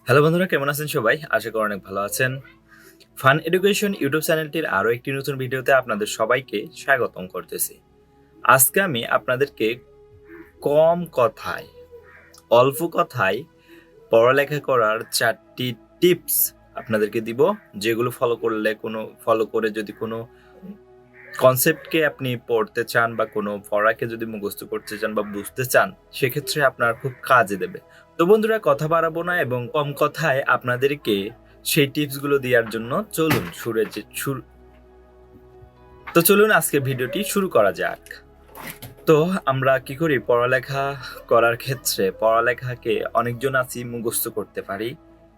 Hello বন্ধুরা, কেমন আছেন সবাই? আশা করি অনেক ভালো আছেন। ফান এডুকেশন ইউটিউব চ্যানেলটির আরো একটি নতুন ভিডিওতে আপনাদের সবাইকে স্বাগতম করতেছি। আজকে আমি আপনাদেরকে কম কথায়, অল্প কথায় পড়ালেখা করার 4টি টিপস আপনাদেরকে দিব, যেগুলো ফলো করে যদি কোনো কনসেপ্টকে আপনি পড়তে চান বা কোনো পড়াকে যদি মুখস্থ করতে চান বা বুঝতে চান, সেক্ষেত্রে আপনার খুব কাজে দেবে। তো বন্ধুরা, কথা বাড়াবো না এবং কম কথায় আপনাদেরকে সেই টিপসগুলো দেওয়ার জন্য চলুন আজকে ভিডিওটি শুরু করা যাক। তো আমরা কি করি, পড়ালেখা করার ক্ষেত্রে পড়ালেখাকে অনেকজন আছি মুখস্থ করতে পারি,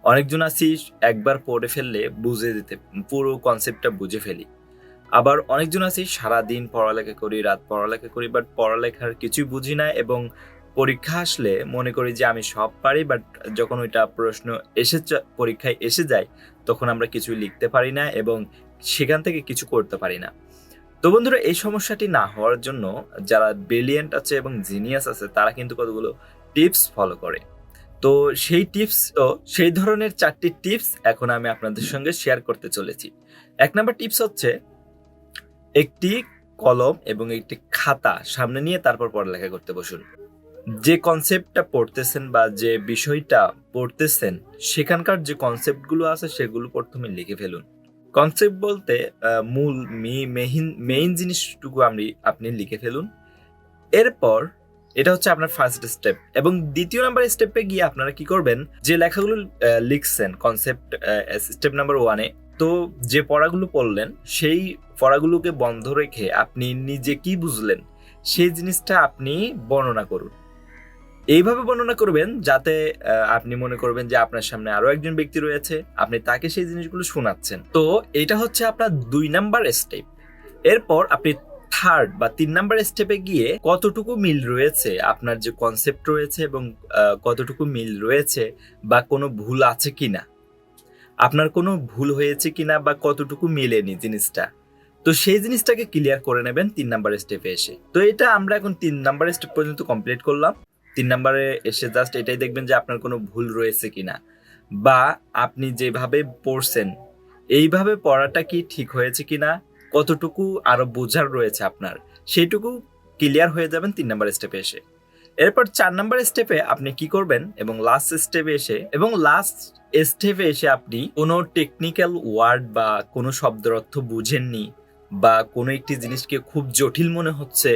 অনেকজন আছি একবার পড়ে ফেললে পুরো কনসেপ্টটা বুঝে ফেলি। আবার অনেকজন আছি সারাদিন পড়ালেখা করি, রাত পড়ালেখা করি, বাট পড়ালেখার কিছুই বুঝি না এবং পরীক্ষা আসলে মনে করি যে আমি সব পারি, বাট যখন ওইটা পরীক্ষায় এসে যায় তখন আমরা কিছুই লিখতে পারি না এবং সেখান থেকে কিছু করতে পারি না। তো বন্ধুরা, এই সমস্যাটি না হওয়ার জন্য যারা ব্রিলিয়েন্ট আছে এবং জিনিয়াস আছে তারা কিন্তু কতগুলো টিপস ফলো করে। তো সেই ধরনের 4টি টিপস এখন আমি আপনাদের সঙ্গে শেয়ার করতে চলেছি। 1 নম্বর টিপস হচ্ছে, একটি কলম এবং একটি খাতা সামনে নিয়ে তারপর পড়ালেখা করতে বসুন। যে কনসেপ্টটা পড়তেছেন বা যে বিষয়টা পড়তেছেন সেখানকার যে কনসেপ্টগুলো আছে সেগুলো প্রথমে লিখে ফেলুন। কনসেপ্ট বলতে মূল মেইন জিনিসটুকু আপনি লিখে ফেলুন। এরপর এটা হচ্ছে আপনার ফার্স্ট স্টেপ, এবং 2য় নাম্বার স্টেপে গিয়ে আপনারা কি করবেন, যে লেখাগুলো লিখছেন কনসেপ্ট স্টেপ নাম্বার 1-এ, তো যে পড়াগুলো পড়লেন সেই পড়াগুলোকে বন্ধ রেখে আপনি নিজে কি বুঝলেন সেই জিনিসটা আপনি বর্ণনা করুন। এইভাবে বর্ণনা করবেন যাতে আপনি মনে করবেন যে আপনার সামনে আরো একজন ব্যক্তি রয়েছে, আপনি তাকে সেই জিনিসগুলো শোনাচ্ছেন। তো এটা হচ্ছে আপনার 2 নাম্বার স্টেপ। এরপর আপনি থার্ড বা 3 নাম্বার স্টেপে গিয়ে কতটুকু মিল রয়েছে আপনার যে কনসেপ্ট রয়েছে এবং কতটুকু মিল রয়েছে বা কোনো ভুল আছে কিনা, আপনার কোনো ভুল হয়েছে কিনা বা কতটুকু মিলেনি জিনিসটা, তো সেই জিনিসটাকে ক্লিয়ার করে নেবেন 3 নাম্বার স্টেপে এসে। তো এটা আমরা এখন 3 নাম্বার স্টেপ পর্যন্ত কমপ্লিট করলাম। 3 নাম্বারে এসে জাস্ট এটাই দেখবেন যে আপনার কোনো ভুল রয়েছে কিনা, বা আপনি যেভাবে পড়ছেন এইভাবে পড়াটা কি ঠিক হয়েছে কিনা, কতটুকু আরো বোঝার রয়েছে আপনার, সেইটুকু ক্লিয়ার হয়ে যাবেন 3 নাম্বার স্টেপে এসে। এরপর 4 নাম্বার স্টেপে আপনি কি করবেন, লাস্ট স্টেপে এসে আপনি কোনো টেকনিক্যাল ওয়ার্ড বা কোনো শব্দের অর্থ বুঝেননি বা কোনো একটি জিনিসকে খুব জটিল মনে হচ্ছে,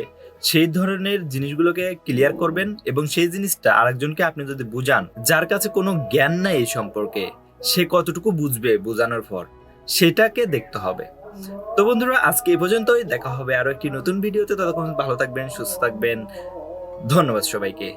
সেই ধরনের জিনিসগুলোকে ক্লিয়ার করবেন এবং সেই জিনিসটা আরেকজনকে আপনি যদি বুঝান, যার কাছে কোনো জ্ঞান নাই এই সম্পর্কে, সে কতটুকু বুঝবে বোঝানোর পর, সেটাকে দেখতে হবে। তো বন্ধুরা, আজকে এই পর্যন্তই। দেখা হবে আরো একটি নতুন ভিডিওতে। ততক্ষণ ভালো থাকবেন, সুস্থ থাকবেন। ধন্যবাদ সবাইকে।